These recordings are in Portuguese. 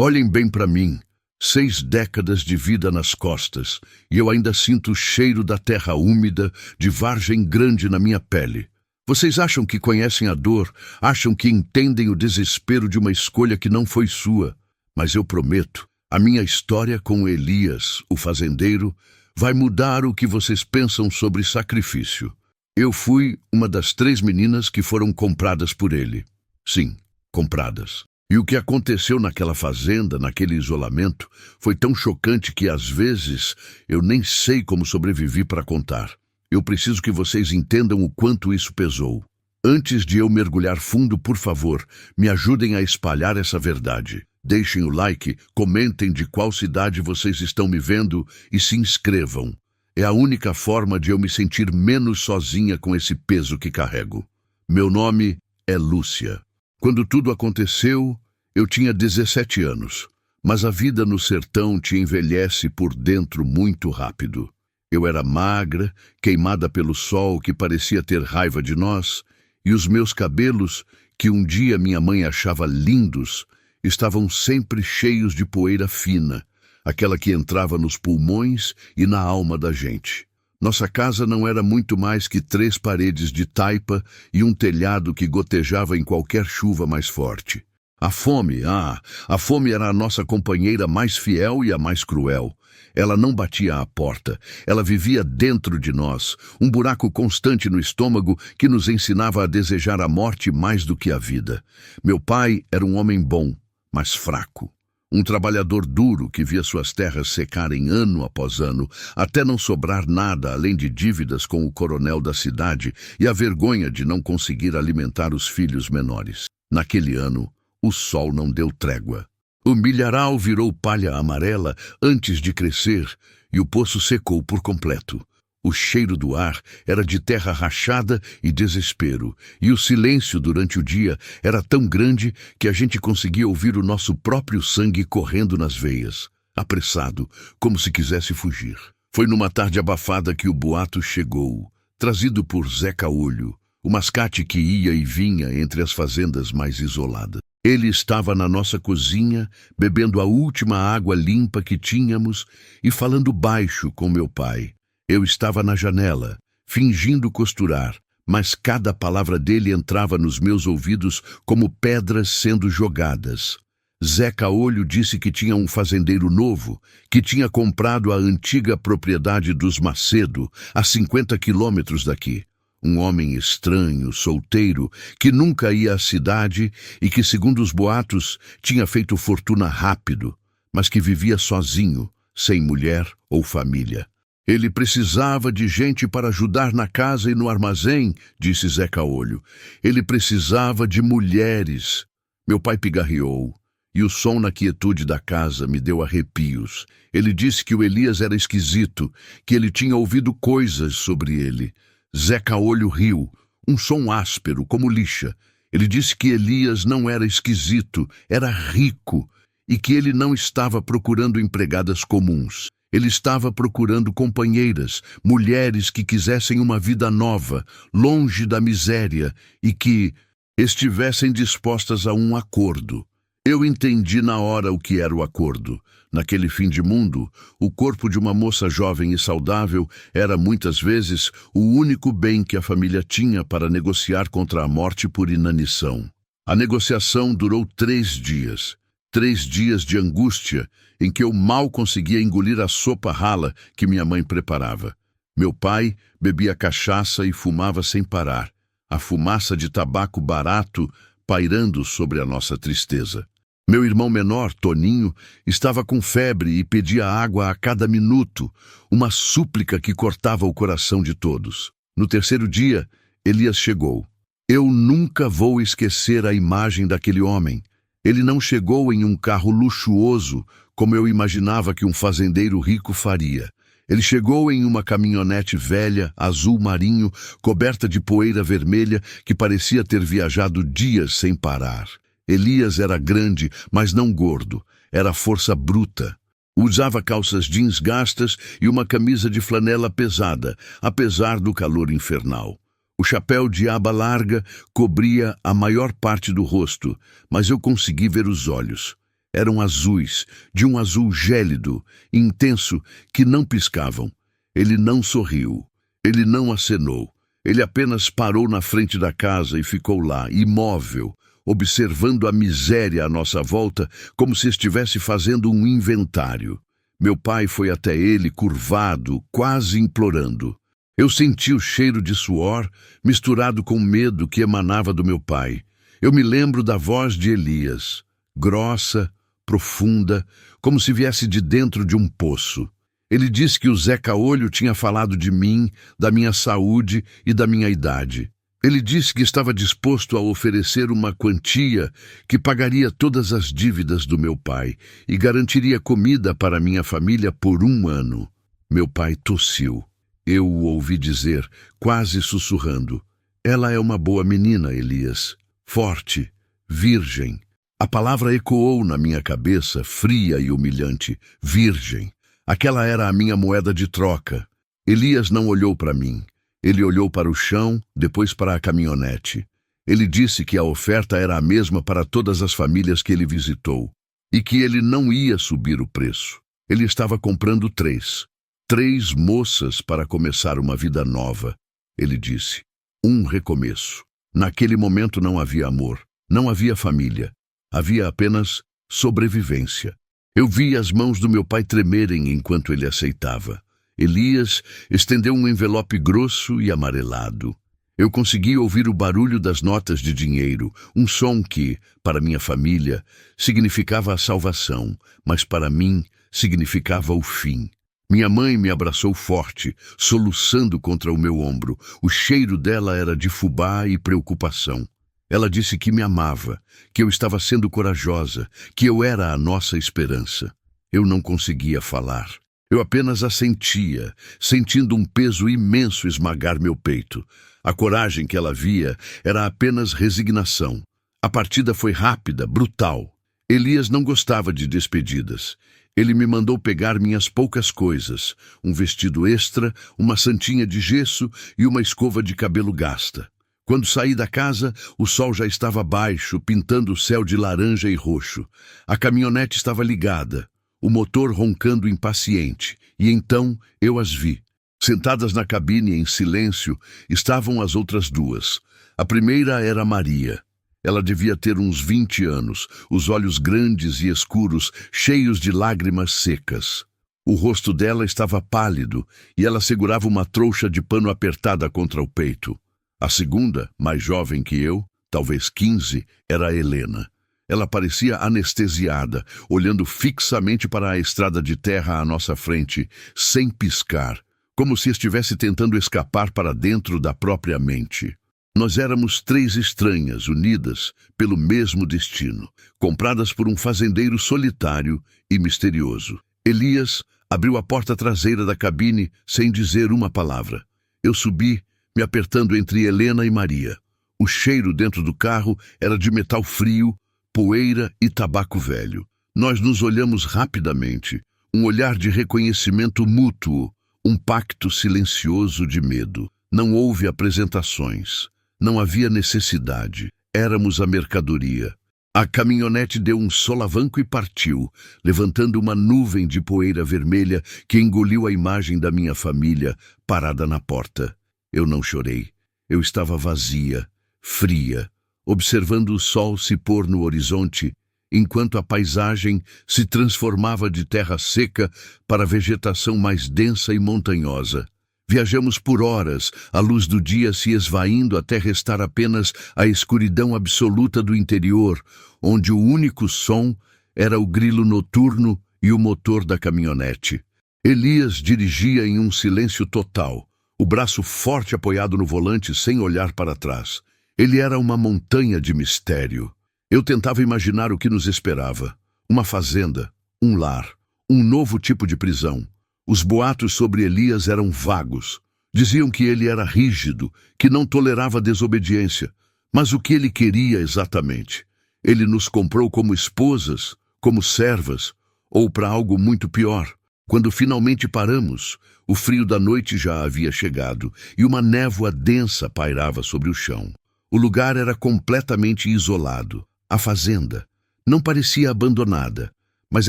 Olhem bem para mim. 6 décadas de vida nas costas, e eu ainda sinto o cheiro da terra úmida, de vargem grande na minha pele. Vocês acham que conhecem a dor, acham que entendem o desespero de uma escolha que não foi sua. Mas eu prometo, a minha história com Elias, o fazendeiro, vai mudar o que vocês pensam sobre sacrifício. Eu fui uma das 3 meninas que foram compradas por ele. Sim, compradas. E o que aconteceu naquela fazenda, naquele isolamento, foi tão chocante que, às vezes, eu nem sei como sobrevivi para contar. Eu preciso que vocês entendam o quanto isso pesou. Antes de eu mergulhar fundo, por favor, me ajudem a espalhar essa verdade. Deixem o like, comentem de qual cidade vocês estão me vendo e se inscrevam. É a única forma de eu me sentir menos sozinha com esse peso que carrego. Meu nome é Lúcia. Quando tudo aconteceu, eu tinha 17 anos, mas a vida no sertão te envelhece por dentro muito rápido. Eu era magra, queimada pelo sol que parecia ter raiva de nós, e os meus cabelos, que um dia minha mãe achava lindos, estavam sempre cheios de poeira fina, aquela que entrava nos pulmões e na alma da gente. Nossa casa não era muito mais que 3 paredes de taipa e um telhado que gotejava em qualquer chuva mais forte. A fome era a nossa companheira mais fiel e a mais cruel. Ela não batia à porta, ela vivia dentro de nós, um buraco constante no estômago que nos ensinava a desejar a morte mais do que a vida. Meu pai era um homem bom, mas fraco. Um trabalhador duro que via suas terras secarem ano após ano, até não sobrar nada além de dívidas com o coronel da cidade e a vergonha de não conseguir alimentar os filhos menores. Naquele ano, o sol não deu trégua. O milharal virou palha amarela antes de crescer e o poço secou por completo. O cheiro do ar era de terra rachada e desespero, e o silêncio durante o dia era tão grande que a gente conseguia ouvir o nosso próprio sangue correndo nas veias, apressado, como se quisesse fugir. Foi numa tarde abafada que o boato chegou, trazido por Zé Caolho, o mascate que ia e vinha entre as fazendas mais isoladas. Ele estava na nossa cozinha, bebendo a última água limpa que tínhamos e falando baixo com meu pai. Eu estava na janela, fingindo costurar, mas cada palavra dele entrava nos meus ouvidos como pedras sendo jogadas. Zé Caolho disse que tinha um fazendeiro novo, que tinha comprado a antiga propriedade dos Macedo, a 50 quilômetros daqui. Um homem estranho, solteiro, que nunca ia à cidade e que, segundo os boatos, tinha feito fortuna rápido, mas que vivia sozinho, sem mulher ou família. Ele precisava de gente para ajudar na casa e no armazém, disse Zé Caolho. Ele precisava de mulheres. Meu pai pigarreou, e o som na quietude da casa me deu arrepios. Ele disse que o Elias era esquisito, que ele tinha ouvido coisas sobre ele. Zé Caolho riu, um som áspero, como lixa. Ele disse que Elias não era esquisito, era rico, e que ele não estava procurando empregadas comuns. Ele estava procurando companheiras, mulheres que quisessem uma vida nova, longe da miséria e que estivessem dispostas a um acordo. Eu entendi na hora o que era o acordo. Naquele fim de mundo, o corpo de uma moça jovem e saudável era muitas vezes o único bem que a família tinha para negociar contra a morte por inanição. A negociação durou 3 dias. 3 dias de angústia em que eu mal conseguia engolir a sopa rala que minha mãe preparava. Meu pai bebia cachaça e fumava sem parar, a fumaça de tabaco barato pairando sobre a nossa tristeza. Meu irmão menor, Toninho, estava com febre e pedia água a cada minuto, uma súplica que cortava o coração de todos. No 3º dia, Elias chegou. Eu nunca vou esquecer a imagem daquele homem. Ele não chegou em um carro luxuoso, como eu imaginava que um fazendeiro rico faria. Ele chegou em uma caminhonete velha, azul marinho, coberta de poeira vermelha, que parecia ter viajado dias sem parar. Elias era grande, mas não gordo. Era força bruta. Usava calças jeans gastas e uma camisa de flanela pesada, apesar do calor infernal. O chapéu de aba larga cobria a maior parte do rosto, mas eu consegui ver os olhos. Eram azuis, de um azul gélido, intenso, que não piscavam. Ele não sorriu. Ele não acenou. Ele apenas parou na frente da casa e ficou lá, imóvel, observando a miséria à nossa volta, como se estivesse fazendo um inventário. Meu pai foi até ele, curvado, quase implorando. Eu senti o cheiro de suor, misturado com medo que emanava do meu pai. Eu me lembro da voz de Elias, grossa, profunda, como se viesse de dentro de um poço. Ele disse que o Zé Caolho tinha falado de mim, da minha saúde e da minha idade. Ele disse que estava disposto a oferecer uma quantia que pagaria todas as dívidas do meu pai e garantiria comida para minha família por 1 ano. Meu pai tossiu. Eu o ouvi dizer, quase sussurrando: "Ela é uma boa menina, Elias. Forte, virgem." A palavra ecoou na minha cabeça, fria e humilhante. Virgem. Aquela era a minha moeda de troca. Elias não olhou para mim. Ele olhou para o chão, depois para a caminhonete. Ele disse que a oferta era a mesma para todas as famílias que ele visitou e que ele não ia subir o preço. Ele estava comprando 3 moças para começar uma vida nova. Ele disse: um recomeço. Naquele momento não havia amor, não havia família. Havia apenas sobrevivência. Eu vi as mãos do meu pai tremerem enquanto ele aceitava. Elias estendeu um envelope grosso e amarelado. Eu consegui ouvir o barulho das notas de dinheiro, um som que, para minha família, significava a salvação, mas para mim significava o fim. Minha mãe me abraçou forte, soluçando contra o meu ombro. O cheiro dela era de fubá e preocupação. Ela disse que me amava, que eu estava sendo corajosa, que eu era a nossa esperança. Eu não conseguia falar. Eu apenas assentia, sentindo um peso imenso esmagar meu peito. A coragem que ela via era apenas resignação. A partida foi rápida, brutal. Elias não gostava de despedidas. Ele me mandou pegar minhas poucas coisas, um vestido extra, uma santinha de gesso e uma escova de cabelo gasta. Quando saí da casa, o sol já estava baixo, pintando o céu de laranja e roxo. A caminhonete estava ligada, o motor roncando impaciente, e então eu as vi. Sentadas na cabine em silêncio, estavam as outras 2. A primeira era Maria. Ela devia ter uns 20 anos, os olhos grandes e escuros, cheios de lágrimas secas. O rosto dela estava pálido, e ela segurava uma trouxa de pano apertada contra o peito. A segunda, mais jovem que eu, talvez 15, era a Helena. Ela parecia anestesiada, olhando fixamente para a estrada de terra à nossa frente, sem piscar, como se estivesse tentando escapar para dentro da própria mente. Nós éramos 3 estranhas, unidas pelo mesmo destino, compradas por um fazendeiro solitário e misterioso. Elias abriu a porta traseira da cabine sem dizer uma palavra. Eu subi, me apertando entre Helena e Maria. O cheiro dentro do carro era de metal frio, poeira e tabaco velho. Nós nos olhamos rapidamente, um olhar de reconhecimento mútuo, um pacto silencioso de medo. Não houve apresentações, não havia necessidade. Éramos a mercadoria. A caminhonete deu um solavanco e partiu, levantando uma nuvem de poeira vermelha que engoliu a imagem da minha família parada na porta. Eu não chorei. Eu estava vazia, fria, observando o sol se pôr no horizonte, enquanto a paisagem se transformava de terra seca para vegetação mais densa e montanhosa. Viajamos por horas, a luz do dia se esvaindo até restar apenas a escuridão absoluta do interior, onde o único som era o grilo noturno e o motor da caminhonete. Elias dirigia em um silêncio total, o braço forte apoiado no volante sem olhar para trás. Ele era uma montanha de mistério. Eu tentava imaginar o que nos esperava. Uma fazenda, um lar, um novo tipo de prisão. Os boatos sobre Elias eram vagos. Diziam que ele era rígido, que não tolerava desobediência. Mas o que ele queria exatamente? Ele nos comprou como esposas, como servas, ou para algo muito pior. Quando finalmente paramos, o frio da noite já havia chegado e uma névoa densa pairava sobre o chão. O lugar era completamente isolado. A fazenda. Não parecia abandonada, mas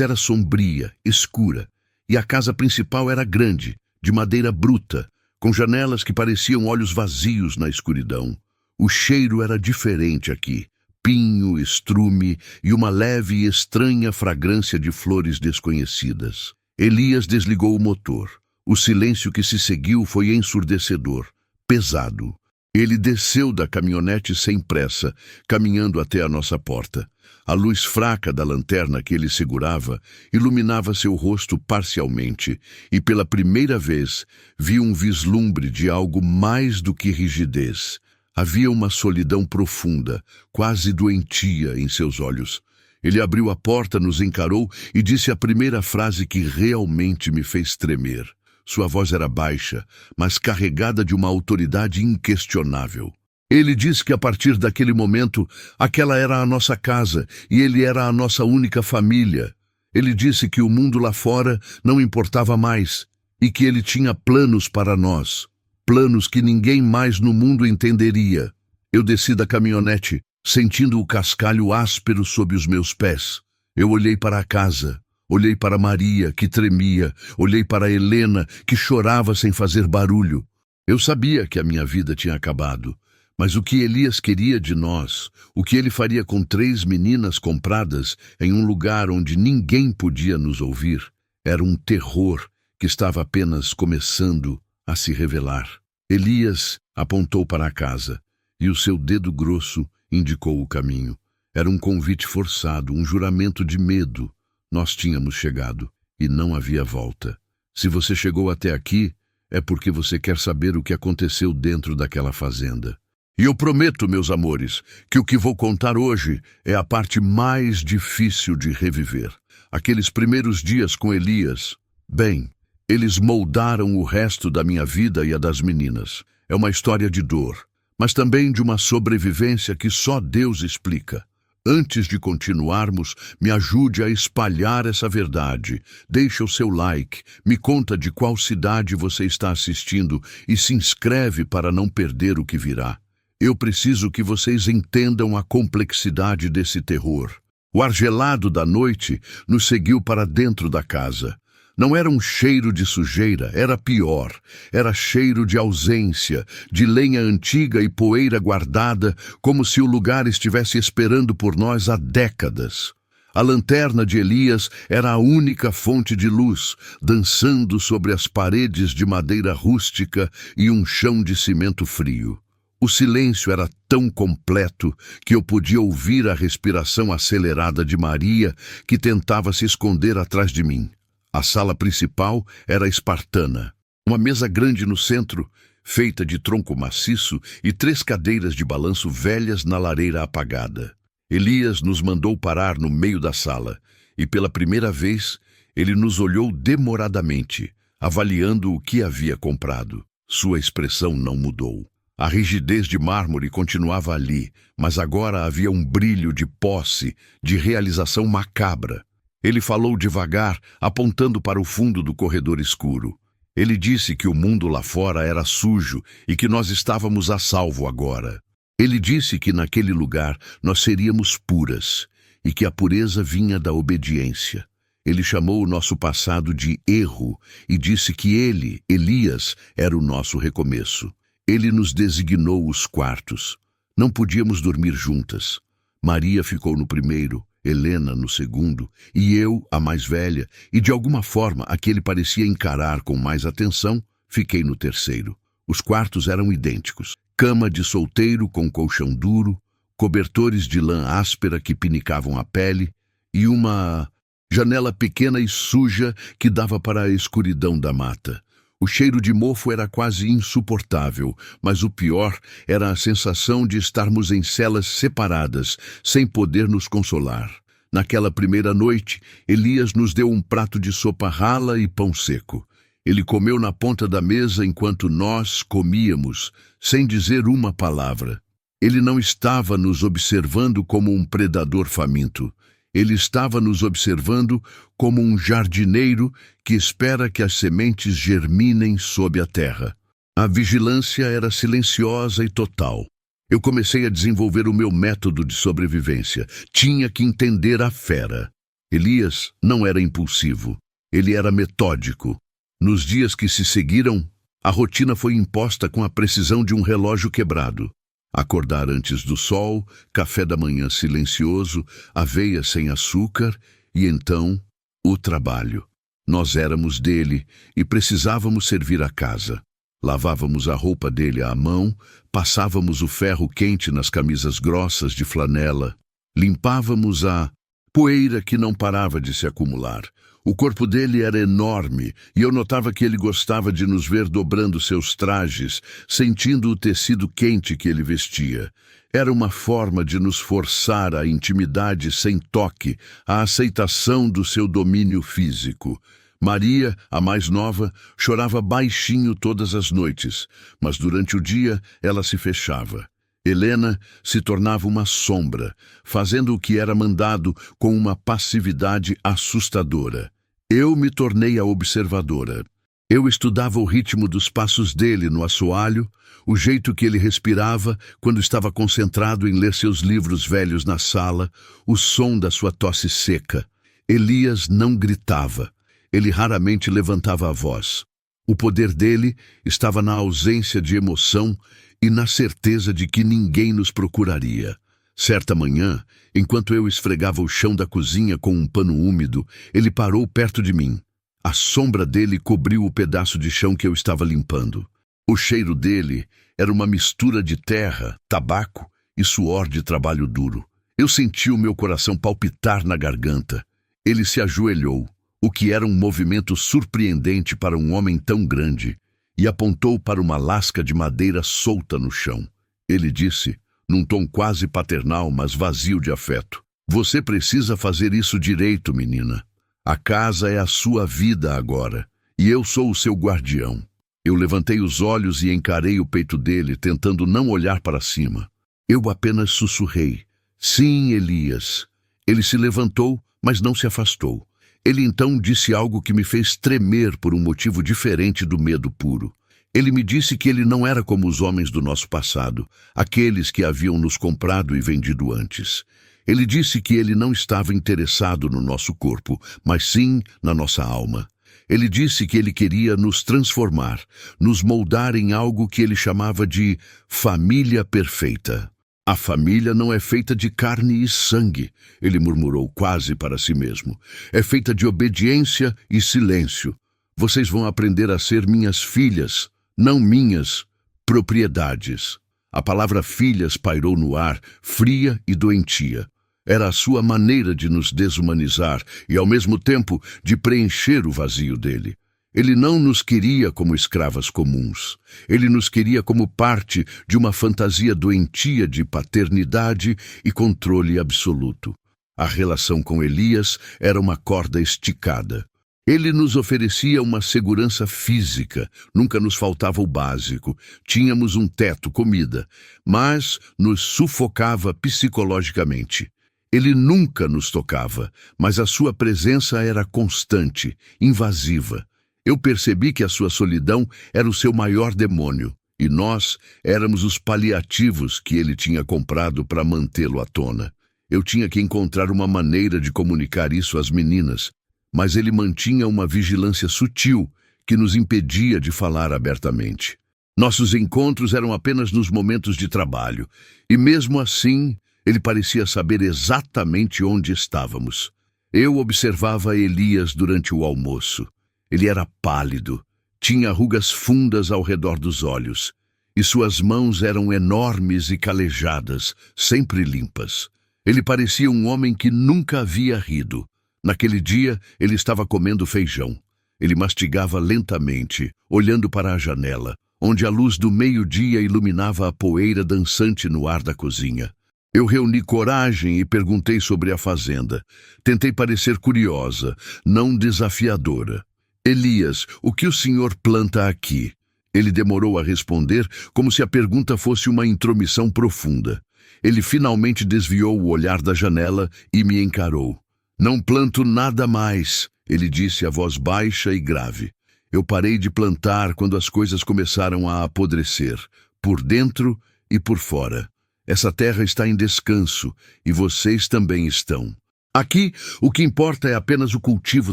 era sombria, escura, e a casa principal era grande, de madeira bruta, com janelas que pareciam olhos vazios na escuridão. O cheiro era diferente aqui, pinho, estrume e uma leve e estranha fragrância de flores desconhecidas. Elias desligou o motor. O silêncio que se seguiu foi ensurdecedor, pesado. Ele desceu da caminhonete sem pressa, caminhando até a nossa porta. A luz fraca da lanterna que ele segurava iluminava seu rosto parcialmente, e pela primeira vez vi um vislumbre de algo mais do que rigidez. Havia uma solidão profunda, quase doentia em seus olhos. Ele abriu a porta, nos encarou e disse a primeira frase que realmente me fez tremer. Sua voz era baixa, mas carregada de uma autoridade inquestionável. Ele disse que a partir daquele momento, aquela era a nossa casa e ele era a nossa única família. Ele disse que o mundo lá fora não importava mais e que ele tinha planos para nós. Planos que ninguém mais no mundo entenderia. Eu desci da caminhonete, sentindo o cascalho áspero sob os meus pés. Eu olhei para a casa, olhei para Maria, que tremia, olhei para Helena, que chorava sem fazer barulho. Eu sabia que a minha vida tinha acabado, mas o que Elias queria de nós, o que ele faria com 3 meninas compradas em um lugar onde ninguém podia nos ouvir, era um terror que estava apenas começando a se revelar. Elias apontou para a casa, e o seu dedo grosso indicou o caminho. Era um convite forçado, um juramento de medo. Nós tínhamos chegado, e não havia volta. Se você chegou até aqui, é porque você quer saber o que aconteceu dentro daquela fazenda. E eu prometo, meus amores, que o que vou contar hoje é a parte mais difícil de reviver. Aqueles primeiros dias com Elias, bem, eles moldaram o resto da minha vida e a das meninas. É uma história de dor, mas também de uma sobrevivência que só Deus explica. Antes de continuarmos, me ajude a espalhar essa verdade. Deixa o seu like, me conta de qual cidade você está assistindo e se inscreve para não perder o que virá. Eu preciso que vocês entendam a complexidade desse terror. O ar gelado da noite nos seguiu para dentro da casa. Não era um cheiro de sujeira, era pior. Era cheiro de ausência, de lenha antiga e poeira guardada, como se o lugar estivesse esperando por nós há décadas. A lanterna de Elias era a única fonte de luz, dançando sobre as paredes de madeira rústica e um chão de cimento frio. O silêncio era tão completo que eu podia ouvir a respiração acelerada de Maria, que tentava se esconder atrás de mim. A sala principal era espartana. Uma mesa grande no centro, feita de tronco maciço, e 3 cadeiras de balanço velhas na lareira apagada. Elias nos mandou parar no meio da sala, e pela primeira vez ele nos olhou demoradamente, avaliando o que havia comprado. Sua expressão não mudou. A rigidez de mármore continuava ali, mas agora havia um brilho de posse, de realização macabra. Ele falou devagar, apontando para o fundo do corredor escuro. Ele disse que o mundo lá fora era sujo e que nós estávamos a salvo agora. Ele disse que naquele lugar nós seríamos puras e que a pureza vinha da obediência. Ele chamou o nosso passado de erro e disse que ele, Elias, era o nosso recomeço. Ele nos designou os quartos. Não podíamos dormir juntas. Maria ficou no primeiro, Helena no segundo, e eu, a mais velha, e de alguma forma a que ele parecia encarar com mais atenção, fiquei no terceiro. Os quartos eram idênticos. Cama de solteiro com colchão duro, cobertores de lã áspera que pinicavam a pele, e uma janela pequena e suja que dava para a escuridão da mata. O cheiro de mofo era quase insuportável, mas o pior era a sensação de estarmos em celas separadas, sem poder nos consolar. Naquela primeira noite, Elias nos deu um prato de sopa rala e pão seco. Ele comeu na ponta da mesa enquanto nós comíamos, sem dizer uma palavra. Ele não estava nos observando como um predador faminto. Ele estava nos observando como um jardineiro que espera que as sementes germinem sob a terra. A vigilância era silenciosa e total. Eu comecei a desenvolver o meu método de sobrevivência. Tinha que entender a fera. Elias não era impulsivo. Ele era metódico. Nos dias que se seguiram, a rotina foi imposta com a precisão de um relógio quebrado. Acordar antes do sol, café da manhã silencioso, aveia sem açúcar e então o trabalho. Nós éramos dele e precisávamos servir a casa. Lavávamos a roupa dele à mão, passávamos o ferro quente nas camisas grossas de flanela, limpávamos a poeira que não parava de se acumular. O corpo dele era enorme e eu notava que ele gostava de nos ver dobrando seus trajes, sentindo o tecido quente que ele vestia. Era uma forma de nos forçar à intimidade sem toque, à aceitação do seu domínio físico. Maria, a mais nova, chorava baixinho todas as noites, mas durante o dia ela se fechava. Helena se tornava uma sombra, fazendo o que era mandado com uma passividade assustadora. Eu me tornei a observadora. Eu estudava o ritmo dos passos dele no assoalho, o jeito que ele respirava quando estava concentrado em ler seus livros velhos na sala, o som da sua tosse seca. Elias não gritava. Ele raramente levantava a voz. O poder dele estava na ausência de emoção e na certeza de que ninguém nos procuraria. Certa manhã, enquanto eu esfregava o chão da cozinha com um pano úmido, ele parou perto de mim. A sombra dele cobriu o pedaço de chão que eu estava limpando. O cheiro dele era uma mistura de terra, tabaco e suor de trabalho duro. Eu senti o meu coração palpitar na garganta. Ele se ajoelhou, o que era um movimento surpreendente para um homem tão grande, e apontou para uma lasca de madeira solta no chão. Ele disse, num tom quase paternal, mas vazio de afeto: "Você precisa fazer isso direito, menina. A casa é a sua vida agora, e eu sou o seu guardião." Eu levantei os olhos e encarei o peito dele, tentando não olhar para cima. Eu apenas sussurrei: "Sim, Elias." Ele se levantou, mas não se afastou. Ele então disse algo que me fez tremer por um motivo diferente do medo puro. Ele me disse que ele não era como os homens do nosso passado, aqueles que haviam nos comprado e vendido antes. Ele disse que ele não estava interessado no nosso corpo, mas sim na nossa alma. Ele disse que ele queria nos transformar, nos moldar em algo que ele chamava de família perfeita. "A família não é feita de carne e sangue", ele murmurou quase para si mesmo. "É feita de obediência e silêncio. Vocês vão aprender a ser minhas filhas, não minhas propriedades." A palavra filhas pairou no ar, fria e doentia. Era a sua maneira de nos desumanizar e, ao mesmo tempo, de preencher o vazio dele. Ele não nos queria como escravas comuns. Ele nos queria como parte de uma fantasia doentia de paternidade e controle absoluto. A relação com Elias era uma corda esticada. Ele nos oferecia uma segurança física, nunca nos faltava o básico, tínhamos um teto, comida, mas nos sufocava psicologicamente. Ele nunca nos tocava, mas a sua presença era constante, invasiva. Eu percebi que a sua solidão era o seu maior demônio, e nós éramos os paliativos que ele tinha comprado para mantê-lo à tona. Eu tinha que encontrar uma maneira de comunicar isso às meninas, mas ele mantinha uma vigilância sutil que nos impedia de falar abertamente. Nossos encontros eram apenas nos momentos de trabalho, e mesmo assim ele parecia saber exatamente onde estávamos. Eu observava Elias durante o almoço. Ele era pálido, tinha rugas fundas ao redor dos olhos, e suas mãos eram enormes e calejadas, sempre limpas. Ele parecia um homem que nunca havia rido. Naquele dia, ele estava comendo feijão. Ele mastigava lentamente, olhando para a janela, onde a luz do meio-dia iluminava a poeira dançante no ar da cozinha. Eu reuni coragem e perguntei sobre a fazenda. Tentei parecer curiosa, não desafiadora. "Elias, o que o senhor planta aqui?" Ele demorou a responder, como se a pergunta fosse uma intromissão profunda. Ele finalmente desviou o olhar da janela e me encarou. "Não planto nada mais", ele disse a voz baixa e grave. "Eu parei de plantar quando as coisas começaram a apodrecer, por dentro e por fora. Essa terra está em descanso e vocês também estão. Aqui, o que importa é apenas o cultivo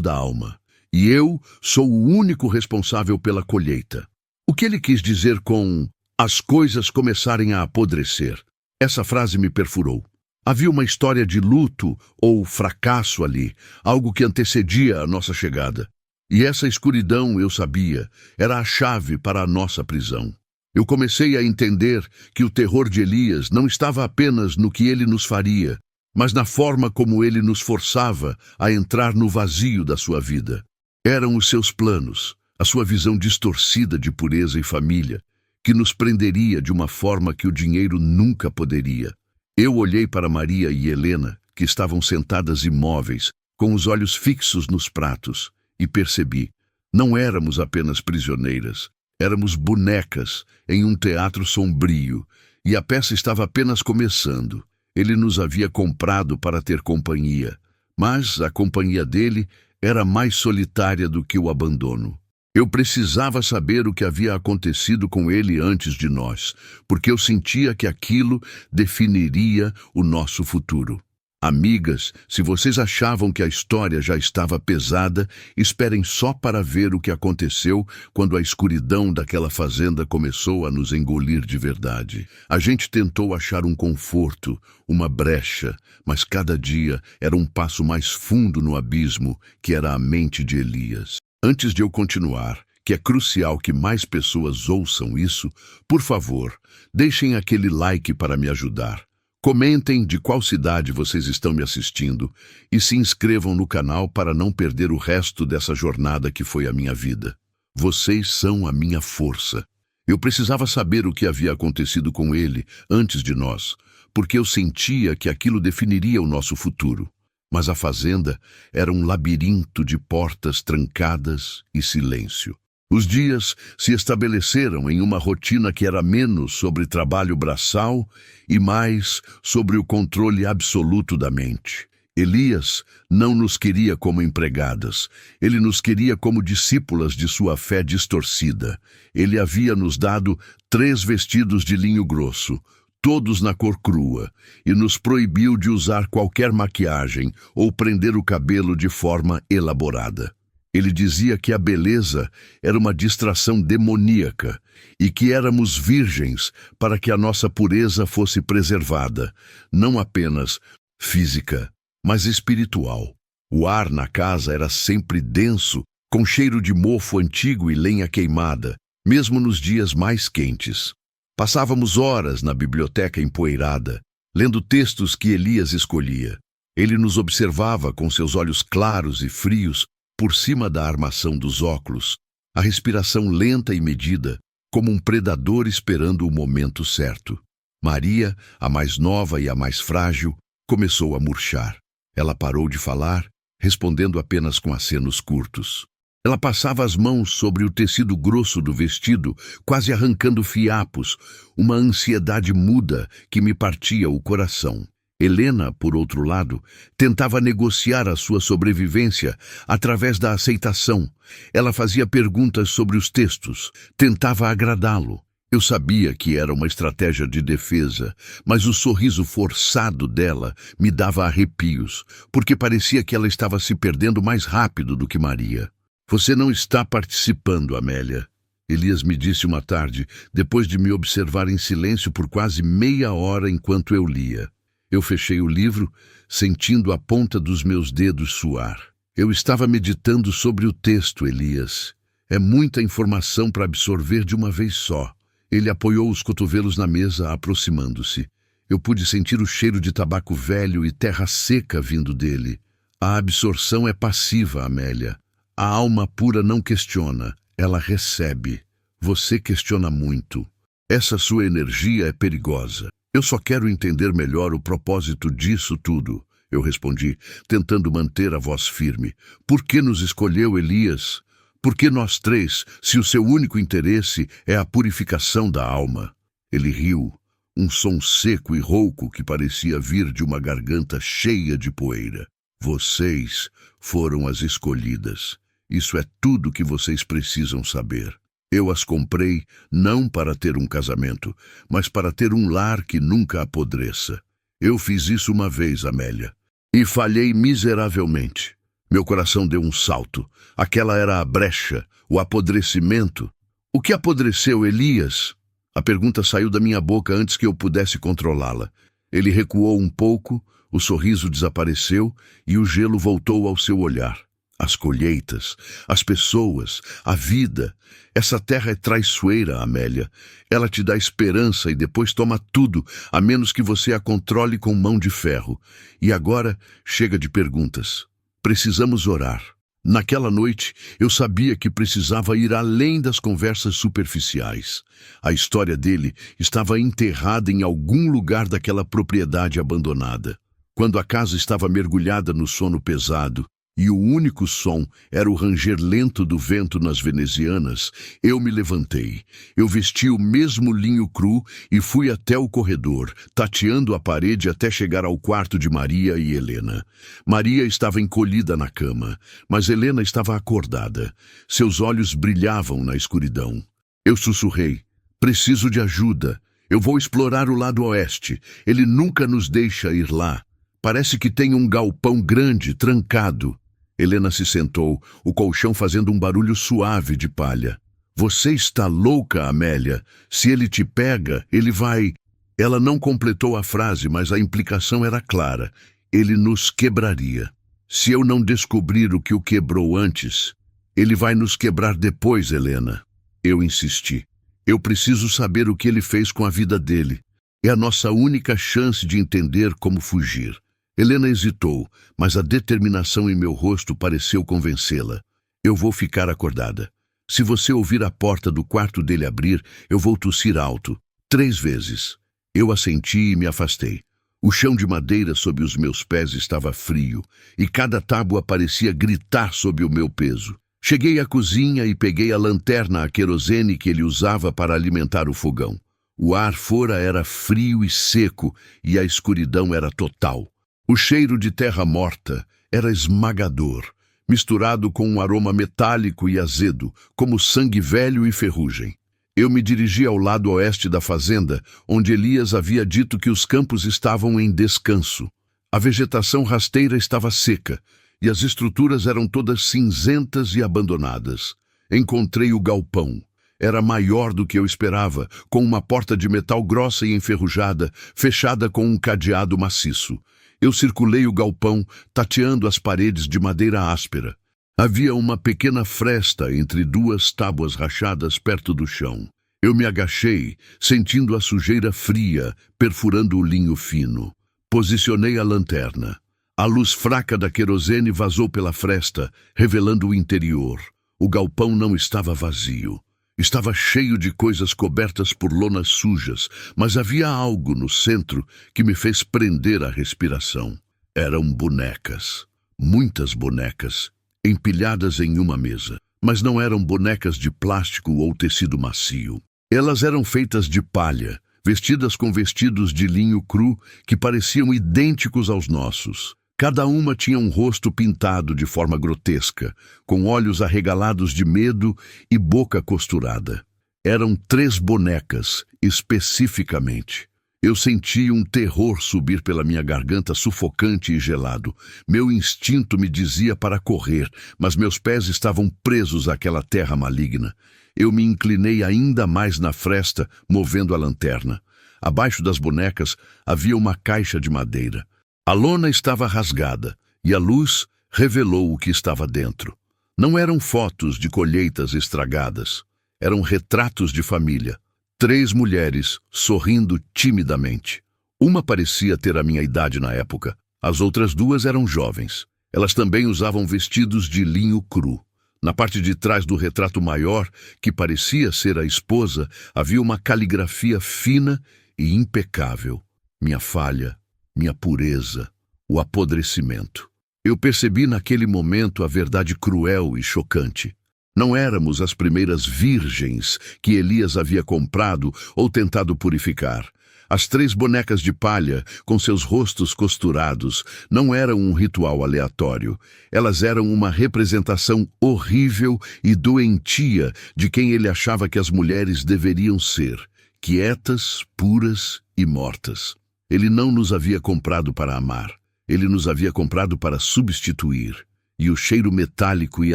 da alma. E eu sou o único responsável pela colheita. O que ele quis dizer com as coisas começarem a apodrecer? Essa frase me perfurou. Havia uma história de luto ou fracasso ali, algo que antecedia a nossa chegada. E essa escuridão, eu sabia, era a chave para a nossa prisão. Eu comecei a entender que o terror de Elias não estava apenas no que ele nos faria, mas na forma como ele nos forçava a entrar no vazio da sua vida. Eram os seus planos, a sua visão distorcida de pureza e família, que nos prenderia de uma forma que o dinheiro nunca poderia. Eu olhei para Maria e Helena, que estavam sentadas imóveis, com os olhos fixos nos pratos, e percebi, não éramos apenas prisioneiras, éramos bonecas em um teatro sombrio, e a peça estava apenas começando. Ele nos havia comprado para ter companhia, mas a companhia dele era mais solitária do que o abandono. Eu precisava saber o que havia acontecido com ele antes de nós, porque eu sentia que aquilo definiria o nosso futuro. Amigas, se vocês achavam que a história já estava pesada, esperem só para ver o que aconteceu quando a escuridão daquela fazenda começou a nos engolir de verdade. A gente tentou achar um conforto, uma brecha, mas cada dia era um passo mais fundo no abismo, que era a mente de Elias. Antes de eu continuar, que é crucial que mais pessoas ouçam isso, por favor, deixem aquele like para me ajudar. Comentem de qual cidade vocês estão me assistindo e se inscrevam no canal para não perder o resto dessa jornada que foi a minha vida. Vocês são a minha força. Eu precisava saber o que havia acontecido com ele antes de nós, porque eu sentia que aquilo definiria o nosso futuro. Mas a fazenda era um labirinto de portas trancadas e silêncio. Os dias se estabeleceram em uma rotina que era menos sobre trabalho braçal e mais sobre o controle absoluto da mente. Elias não nos queria como empregadas, ele nos queria como discípulas de sua fé distorcida. Ele havia nos dado 3 vestidos de linho grosso, todos na cor crua, e nos proibiu de usar qualquer maquiagem ou prender o cabelo de forma elaborada. Ele dizia que a beleza era uma distração demoníaca e que éramos virgens para que a nossa pureza fosse preservada, não apenas física, mas espiritual. O ar na casa era sempre denso, com cheiro de mofo antigo e lenha queimada, mesmo nos dias mais quentes. Passávamos horas na biblioteca empoeirada, lendo textos que Elias escolhia. Ele nos observava com seus olhos claros e frios, por cima da armação dos óculos, a respiração lenta e medida, como um predador esperando o momento certo. Maria, a mais nova e a mais frágil, começou a murchar. Ela parou de falar, respondendo apenas com acenos curtos. Ela passava as mãos sobre o tecido grosso do vestido, quase arrancando fiapos, uma ansiedade muda que me partia o coração. Helena, por outro lado, tentava negociar a sua sobrevivência através da aceitação. Ela fazia perguntas sobre os textos, tentava agradá-lo. Eu sabia que era uma estratégia de defesa, mas o sorriso forçado dela me dava arrepios, porque parecia que ela estava se perdendo mais rápido do que Maria. Você não está participando, Amélia, Elias me disse uma tarde, depois de me observar em silêncio por quase meia hora enquanto eu lia. Eu fechei o livro, sentindo a ponta dos meus dedos suar. Eu estava meditando sobre o texto, Elias. É muita informação para absorver de uma vez só. Ele apoiou os cotovelos na mesa, aproximando-se. Eu pude sentir o cheiro de tabaco velho e terra seca vindo dele. A absorção é passiva, Amélia. A alma pura não questiona, ela recebe. Você questiona muito. Essa sua energia é perigosa. Eu só quero entender melhor o propósito disso tudo, eu respondi, tentando manter a voz firme. Por que nos escolheu Elias? Por que nós 3, se o seu único interesse é a purificação da alma? Ele riu, um som seco e rouco que parecia vir de uma garganta cheia de poeira. Vocês foram as escolhidas. Isso é tudo que vocês precisam saber. Eu as comprei não para ter um casamento, mas para ter um lar que nunca apodreça. Eu fiz isso uma vez, Amélia, e falhei miseravelmente. Meu coração deu um salto. Aquela era a brecha, o apodrecimento. O que apodreceu, Elias? A pergunta saiu da minha boca antes que eu pudesse controlá-la. Ele recuou um pouco, o sorriso desapareceu e o gelo voltou ao seu olhar. As colheitas, as pessoas, a vida. Essa terra é traiçoeira, Amélia. Ela te dá esperança e depois toma tudo, a menos que você a controle com mão de ferro. E agora, chega de perguntas. Precisamos orar. Naquela noite, eu sabia que precisava ir além das conversas superficiais. A história dele estava enterrada em algum lugar daquela propriedade abandonada. Quando a casa estava mergulhada no sono pesado, e o único som era o ranger lento do vento nas venezianas, eu me levantei. Eu vesti o mesmo linho cru e fui até o corredor, tateando a parede até chegar ao quarto de Maria e Helena. Maria estava encolhida na cama, mas Helena estava acordada. Seus olhos brilhavam na escuridão. Eu sussurrei: preciso de ajuda. Eu vou explorar o lado oeste. Ele nunca nos deixa ir lá. Parece que tem um galpão grande, trancado. Helena se sentou, o colchão fazendo um barulho suave de palha. Você está louca, Amélia. Se ele te pega, ele vai... Ela não completou a frase, mas a implicação era clara. Ele nos quebraria. Se eu não descobrir o que o quebrou antes, ele vai nos quebrar depois, Helena. Eu insisti. Eu preciso saber o que ele fez com a vida dele. É a nossa única chance de entender como fugir. Helena hesitou, mas a determinação em meu rosto pareceu convencê-la. Eu vou ficar acordada. Se você ouvir a porta do quarto dele abrir, eu vou tossir alto. 3 vezes. Eu assenti e me afastei. O chão de madeira sob os meus pés estava frio, e cada tábua parecia gritar sob o meu peso. Cheguei à cozinha e peguei a lanterna a querosene que ele usava para alimentar o fogão. O ar fora era frio e seco, e a escuridão era total. O cheiro de terra morta era esmagador, misturado com um aroma metálico e azedo, como sangue velho e ferrugem. Eu me dirigi ao lado oeste da fazenda, onde Elias havia dito que os campos estavam em descanso. A vegetação rasteira estava seca, e as estruturas eram todas cinzentas e abandonadas. Encontrei o galpão. Era maior do que eu esperava, com uma porta de metal grossa e enferrujada, fechada com um cadeado maciço. Eu circulei o galpão, tateando as paredes de madeira áspera. Havia uma pequena fresta entre 2 tábuas rachadas perto do chão. Eu me agachei, sentindo a sujeira fria, perfurando o linho fino. Posicionei a lanterna. A luz fraca da querosene vazou pela fresta, revelando o interior. O galpão não estava vazio. Estava cheio de coisas cobertas por lonas sujas, mas havia algo no centro que me fez prender a respiração. Eram bonecas. Muitas bonecas, empilhadas em uma mesa. Mas não eram bonecas de plástico ou tecido macio. Elas eram feitas de palha, vestidas com vestidos de linho cru que pareciam idênticos aos nossos. Cada uma tinha um rosto pintado de forma grotesca, com olhos arregalados de medo e boca costurada. Eram 3 bonecas, especificamente. Eu senti um terror subir pela minha garganta sufocante e gelado. Meu instinto me dizia para correr, mas meus pés estavam presos àquela terra maligna. Eu me inclinei ainda mais na fresta, movendo a lanterna. Abaixo das bonecas havia uma caixa de madeira. A lona estava rasgada, e a luz revelou o que estava dentro. Não eram fotos de colheitas estragadas. Eram retratos de família. 3 mulheres sorrindo timidamente. Uma parecia ter a minha idade na época. As outras 2 eram jovens. Elas também usavam vestidos de linho cru. Na parte de trás do retrato maior, que parecia ser a esposa, havia uma caligrafia fina e impecável. Minha falha, minha pureza, o apodrecimento. Eu percebi naquele momento a verdade cruel e chocante. Não éramos as primeiras virgens que Elias havia comprado ou tentado purificar. As 3 bonecas de palha, com seus rostos costurados, não eram um ritual aleatório. Elas eram uma representação horrível e doentia de quem ele achava que as mulheres deveriam ser, quietas, puras e mortas. Ele não nos havia comprado para amar. Ele nos havia comprado para substituir. E o cheiro metálico e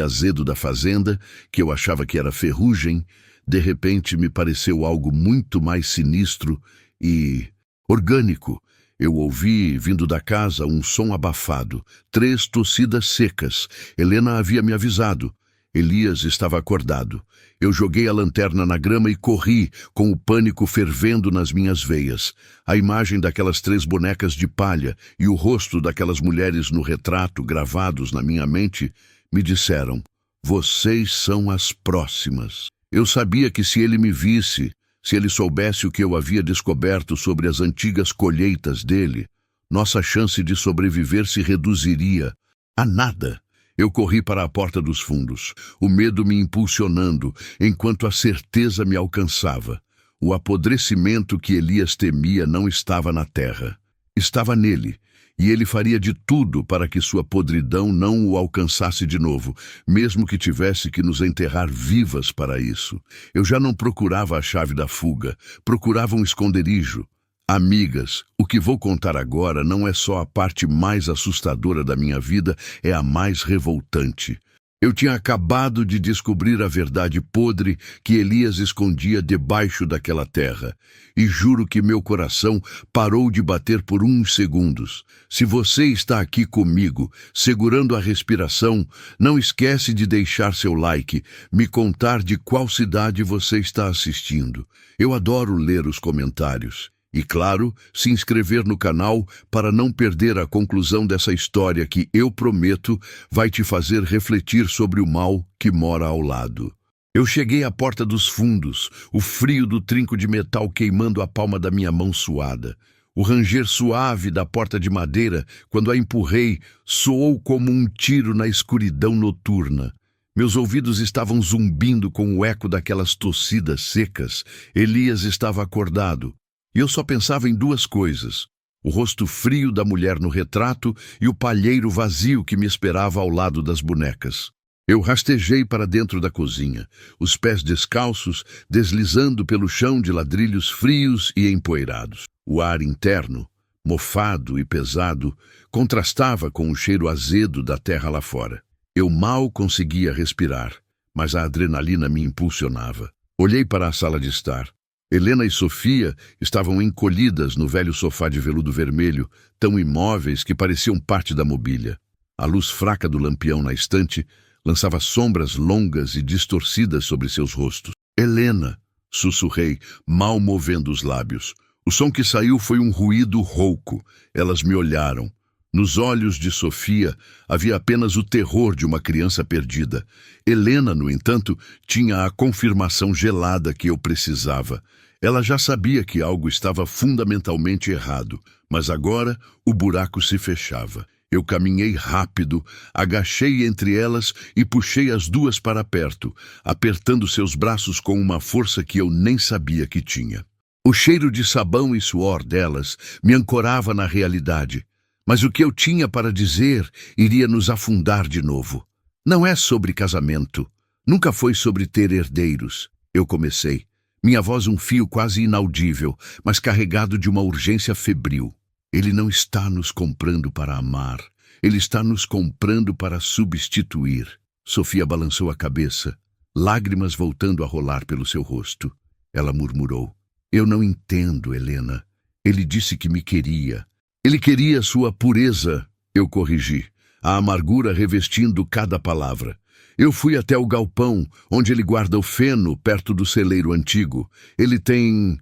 azedo da fazenda, que eu achava que era ferrugem, de repente me pareceu algo muito mais sinistro e orgânico. Eu ouvi, vindo da casa, um som abafado, 3 tossidas secas. Helena havia me avisado. Elias estava acordado. Eu joguei a lanterna na grama e corri, com o pânico fervendo nas minhas veias. A imagem daquelas 3 bonecas de palha e o rosto daquelas mulheres no retrato gravados na minha mente me disseram: vocês são as próximas. Eu sabia que se ele me visse, se ele soubesse o que eu havia descoberto sobre as antigas colheitas dele, nossa chance de sobreviver se reduziria a nada. Eu corri para a porta dos fundos, o medo me impulsionando, enquanto a certeza me alcançava. O apodrecimento que Elias temia não estava na terra. Estava nele, e ele faria de tudo para que sua podridão não o alcançasse de novo, mesmo que tivesse que nos enterrar vivas para isso. Eu já não procurava a chave da fuga, procurava um esconderijo. Amigas, o que vou contar agora não é só a parte mais assustadora da minha vida, é a mais revoltante. Eu tinha acabado de descobrir a verdade podre que Elias escondia debaixo daquela terra, e juro que meu coração parou de bater por uns segundos. Se você está aqui comigo, segurando a respiração, não esquece de deixar seu like, me contar de qual cidade você está assistindo. Eu adoro ler os comentários. E, claro, se inscrever no canal para não perder a conclusão dessa história que, eu prometo, vai te fazer refletir sobre o mal que mora ao lado. Eu cheguei à porta dos fundos, o frio do trinco de metal queimando a palma da minha mão suada. O ranger suave da porta de madeira, quando a empurrei, soou como um tiro na escuridão noturna. Meus ouvidos estavam zumbindo com o eco daquelas tossidas secas. Elias estava acordado. E eu só pensava em 2 coisas: o rosto frio da mulher no retrato e o palheiro vazio que me esperava ao lado das bonecas. Eu rastejei para dentro da cozinha, os pés descalços, deslizando pelo chão de ladrilhos frios e empoeirados. O ar interno, mofado e pesado, contrastava com o cheiro azedo da terra lá fora. Eu mal conseguia respirar, mas a adrenalina me impulsionava. Olhei para a sala de estar. Helena e Sofia estavam encolhidas no velho sofá de veludo vermelho, tão imóveis que pareciam parte da mobília. A luz fraca do lampião na estante lançava sombras longas e distorcidas sobre seus rostos. Helena, sussurrei, mal movendo os lábios. O som que saiu foi um ruído rouco. Elas me olharam. Nos olhos de Sofia havia apenas o terror de uma criança perdida. Helena, no entanto, tinha a confirmação gelada que eu precisava. Ela já sabia que algo estava fundamentalmente errado, mas agora o buraco se fechava. Eu caminhei rápido, agachei entre elas e puxei as 2 para perto, apertando seus braços com uma força que eu nem sabia que tinha. O cheiro de sabão e suor delas me ancorava na realidade. Mas o que eu tinha para dizer iria nos afundar de novo. Não é sobre casamento. Nunca foi sobre ter herdeiros. Eu comecei. Minha voz um fio quase inaudível, mas carregado de uma urgência febril. Ele não está nos comprando para amar. Ele está nos comprando para substituir. Sofia balançou a cabeça, lágrimas voltando a rolar pelo seu rosto. Ela murmurou: eu não entendo, Helena. Ele disse que me queria. Ele queria sua pureza, eu corrigi, a amargura revestindo cada palavra. Eu fui até o galpão, onde ele guarda o feno, perto do celeiro antigo. Ele tem